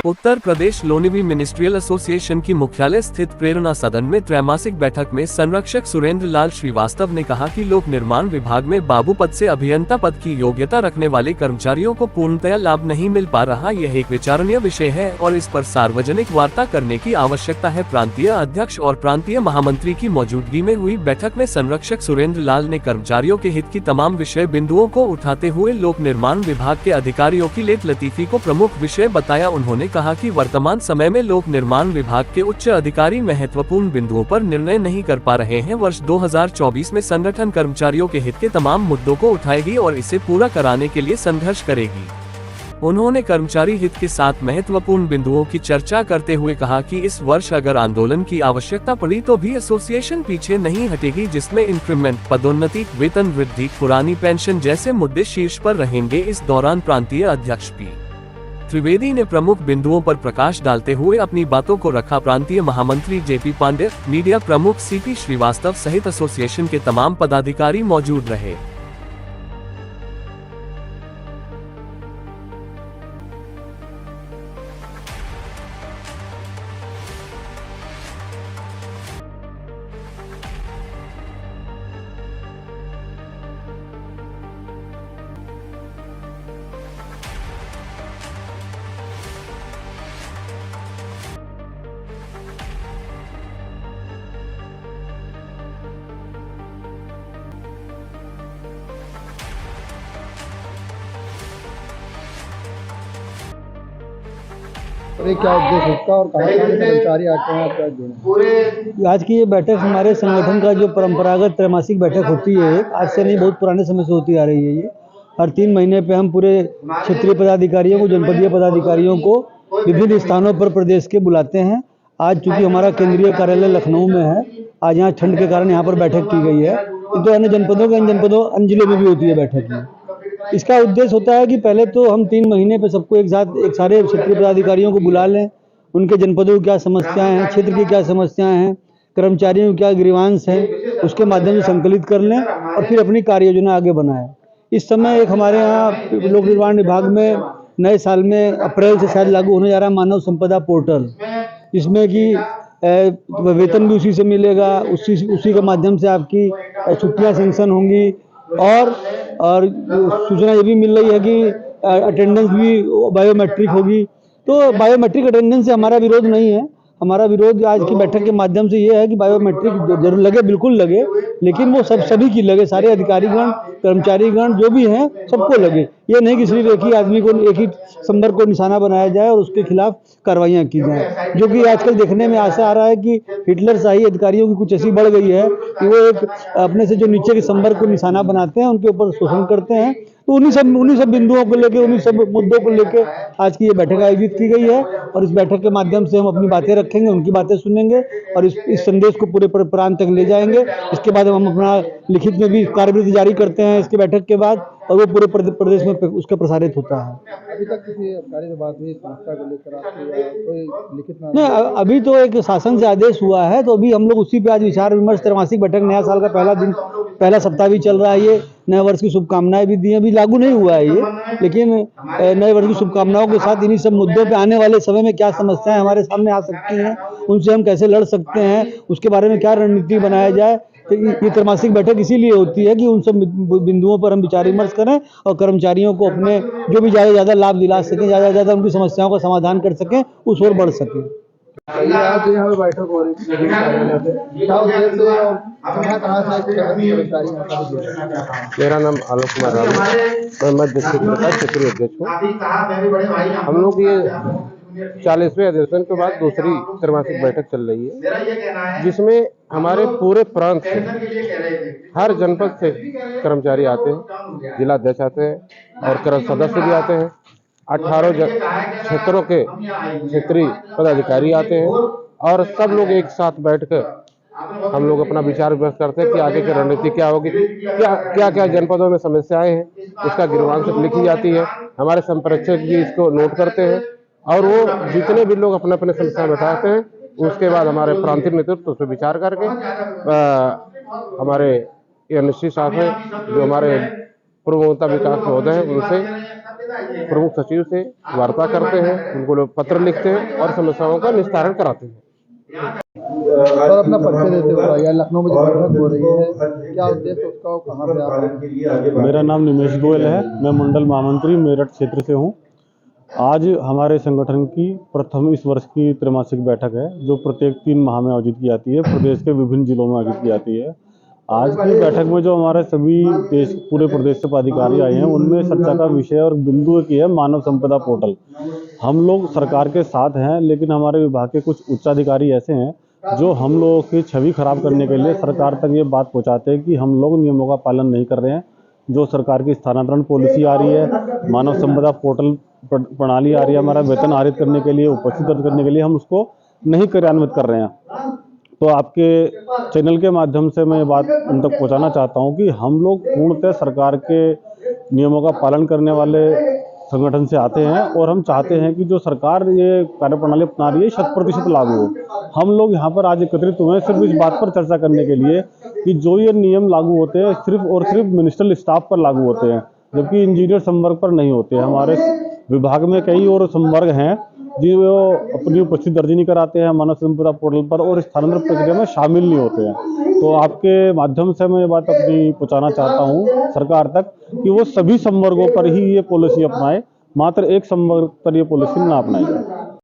Uttar Pradesh लोनिवी ministerial association की मुख्यालय स्थित प्रेरणा सदन में त्रैमासिक बैठक में संरक्षक सुरेंद्र लाल श्रीवास्तव ने कहा कि लोक निर्माण विभाग में बाबू पद से अभियंता पद की योग्यता रखने वाले कर्मचारियों को पूर्णतया लाभ नहीं मिल पा रहा। यह एक विचारणीय विषय है और इस पर सार्वजनिक वार्ता करने की आवश्यकता है। प्रांतीय अध्यक्ष और प्रांतीय महामंत्री की मौजूदगी में हुई बैठक में संरक्षक सुरेंद्र लाल ने कर्मचारियों के हित की तमाम विषय बिंदुओं को उठाते हुए लोक निर्माण विभाग के अधिकारियों की लेट लतीफी को प्रमुख विषय बताया। उन्होंने कहा कि वर्तमान समय में लोक निर्माण विभाग के उच्च अधिकारी महत्वपूर्ण बिंदुओं पर निर्णय नहीं कर पा रहे हैं। वर्ष 2024 में संगठन कर्मचारियों के हित के तमाम मुद्दों को उठाएगी और इसे पूरा कराने के लिए संघर्ष करेगी। उन्होंने कर्मचारी हित के साथ महत्वपूर्ण बिंदुओं की चर्चा करते हुए कहा कि इस वर्ष अगर आंदोलन की आवश्यकता पड़ी तो भी एसोसिएशन पीछे नहीं हटेगी, जिसमें इंक्रीमेंट, पदोन्नति, वेतन वृद्धि, पुरानी पेंशन जैसे मुद्दे शीर्ष पर रहेंगे। इस दौरान प्रांतीय अध्यक्ष पी त्रिवेदी ने प्रमुख बिंदुओं पर प्रकाश डालते हुए अपनी बातों को रखा। प्रांतीय महामंत्री जेपी पांडे, मीडिया प्रमुख सीपी श्रीवास्तव सहित एसोसिएशन के तमाम पदाधिकारी मौजूद रहे। क्या उद्देश्य इसका और कहाँ से कर्मचारी आते हैं, क्या जुड़े? आज की ये बैठक हमारे संगठन का जो परंपरागत त्रैमासिक बैठक होती है, आज से नहीं बहुत पुराने समय से होती आ रही है। ये हर 3 महीने पे हम पूरे क्षेत्रीय पदाधिकारियों को, जनपदीय पदाधिकारियों को विभिन्न स्थानों पर प्रदेश के बुलाते हैं। आज चूँकि हमारा केंद्रीय कार्यालय लखनऊ में है, आज यहाँ ठंड के कारण यहाँ पर बैठक की गई है। तो अन्य जनपदों के अन्य जिलों में भी होती है बैठक में। इसका उद्देश्य होता है कि पहले तो हम 3 महीने पे सबको एक साथ सारे क्षेत्रीय पदाधिकारियों को बुला लें, उनके जनपदों की क्या समस्याएं हैं, क्षेत्र की क्या समस्याएं हैं, कर्मचारियों की क्या ग्रीवांस हैं, उसके माध्यम से संकलित कर लें और फिर अपनी कार्य योजना आगे बनाएं। इस समय एक हमारे यहाँ लोक निर्माण विभाग में नए साल में अप्रैल से शायद लागू होने जा रहा है मानव संपदा पोर्टल, जिसमें कि वेतन भी उसी से मिलेगा, उसी के माध्यम से आपकी छुट्टियाँ सेंक्शन होंगी और सूचना ये भी मिल रही है कि अटेंडेंस भी बायोमेट्रिक होगी। तो बायोमेट्रिक अटेंडेंस से हमारा विरोध नहीं है। हमारा विरोध आज की बैठक के माध्यम से ये है कि बायोमेट्रिक जरूर लगे, बिल्कुल लगे, लेकिन वो सभी की लगे, सारे अधिकारीगण, कर्मचारीगण जो भी हैं सबको लगे। ये नहीं कि सिर्फ एक ही आदमी को, एक ही संदर्भ को निशाना बनाया जाए और उसके खिलाफ कार्रवाइयाँ की जाए, जो कि आजकल देखने में ऐसा आ रहा है कि हिटलरशाही अधिकारियों की कुछ ऐसी बढ़ गई है कि वो एक अपने से जो नीचे के संदर्भ को निशाना बनाते हैं, उनके ऊपर शोषण करते हैं। तो उन्हीं सब बिंदुओं को लेकर, उन्हीं सब मुद्दों को लेकर आज की ये बैठक आयोजित की गई है और इस बैठक के माध्यम से हम अपनी बातें रखेंगे, उनकी बातें सुनेंगे और इस संदेश को पूरे प्रांत तक ले जाएंगे। इसके बाद हम अपना लिखित में भी कार्यविधि जारी करते हैं इसके बैठक के बाद, और वो पूरे प्रदेश में उसका प्रसारित होता है। अभी तक किसी अधिकारी से बात हुई संस्था को लेकर कोई लिखित में? नहीं, अभी तो एक शासन से आदेश हुआ है, तो अभी हम लोग उसी पे आज विचार विमर्श, त्रैमासिक बैठक, नया साल का पहला दिन, पहला सप्ताह भी चल रहा है। ये नए वर्ष की शुभकामनाएं भी दी, अभी लागू नहीं हुआ है ये, लेकिन नए वर्ष की शुभकामनाओं के साथ इन्हीं सब मुद्दों पे आने वाले समय में क्या समस्याएं हमारे सामने आ सकती हैं, उनसे हम कैसे लड़ सकते हैं, उसके बारे में क्या रणनीति बनाया जाए। तो ये त्रैमासिक बैठक इसीलिए होती है कि उन सब बिंदुओं पर हम विचार विमर्श करें और कर्मचारियों को अपने जो भी ज़्यादा लाभ दिला सकें, ज़्यादा उनकी समस्याओं का समाधान कर सकें, उस ओर बढ़ सकें। आज यहाँ पे बैठक हो रही है, मेरा नाम आलोक कुमार राम है, मैं मध्य क्षेत्र का क्षेत्रीय अध्यक्ष हूँ। हम लोग ये 40वें अधिवेशन के बाद दूसरी त्रैमासिक बैठक चल रही है, जिसमें हमारे पूरे प्रांत से, हर जनपद से कर्मचारी आते हैं, जिला अध्यक्ष आते हैं और कर्म सदस्य भी आते हैं। 18 क्षेत्रों के क्षेत्रीय पदाधिकारी आते हैं और सब लोग एक साथ बैठकर हम लोग अपना विचार विमर्श करते हैं कि आगे की रणनीति क्या होगी, क्या जनपदों में समस्याएं हैं, उसका गिरवांश लिखी जाती है। हमारे संप्रेक्षक जी इसको नोट करते हैं और वो जितने भी लोग अपने अपने समस्या बताते हैं, उसके बाद हमारे प्रांतीय नेतृत्व उस पर विचार करके हमारे NSC साहब हैं जो हमारे प्रमुखता विकास महोदय हैं, उनसे प्रमुख सचिव से वार्ता करते हैं, उनको लोग पत्र लिखते हैं और समस्याओं का निस्तारण कराते हैं। सर, अपना परिचय देते हुए बताइए, लखनऊ में जो बैठक हो रही है, क्या उद्देश्य उसका और कहाँ से आप आए? मेरा नाम निमेश गोयल है, मैं मंडल महामंत्री मेरठ क्षेत्र से हूँ। आज हमारे संगठन की प्रथम इस वर्ष की त्रैमासिक बैठक है, जो प्रत्येक 3 माह में आयोजित की जाती है, प्रदेश के विभिन्न जिलों में आयोजित की जाती है। आज की बैठक में जो हमारे सभी पूरे प्रदेश से पदाधिकारी आए हैं, उनमें चर्चा का विषय और बिंदु एक ही है, मानव संपदा पोर्टल। हम लोग सरकार के साथ हैं, लेकिन हमारे विभाग के कुछ उच्चाधिकारी ऐसे हैं जो हम लोगों की छवि खराब करने के लिए सरकार तक ये बात पहुंचाते हैं कि हम लोग नियमों का पालन नहीं कर रहे हैं। जो सरकार की स्थानांतरण पॉलिसी आ रही है, मानव संपदा पोर्टल प्रणाली आ रही है, हमारा वेतन आरित करने के लिए, उपस्थित दर्ज करने के लिए, हम उसको नहीं कार्यान्वित कर रहे हैं। तो आपके चैनल के माध्यम से मैं ये बात उन तक पहुंचाना चाहता हूं कि हम लोग पूर्णतः सरकार के नियमों का पालन करने वाले संगठन से आते हैं और हम चाहते हैं कि जो सरकार ये कार्यप्रणाली अपना रही है 100% लागू हो। हम लोग यहाँ पर आज एकत्रित हुए हैं सिर्फ इस बात पर चर्चा करने के लिए कि जो ये नियम लागू होते हैं सिर्फ और सिर्फ मिनिस्ट्रियल स्टाफ पर लागू होते हैं, जबकि इंजीनियर संवर्ग पर नहीं होते हैं। हमारे विभाग में कई और संवर्ग हैं जो अपनी उपस्थिति दर्ज नहीं कराते हैं मानव संपदा पोर्टल पर और स्थानांतरण प्रक्रिया में शामिल नहीं होते हैं। तो आपके माध्यम से मैं ये बात अपनी पहुंचाना चाहता हूं सरकार तक कि वो सभी संवर्गों पर ही ये पॉलिसी अपनाए, मात्र एक संवर्ग पर ये पॉलिसी ना अपनाए।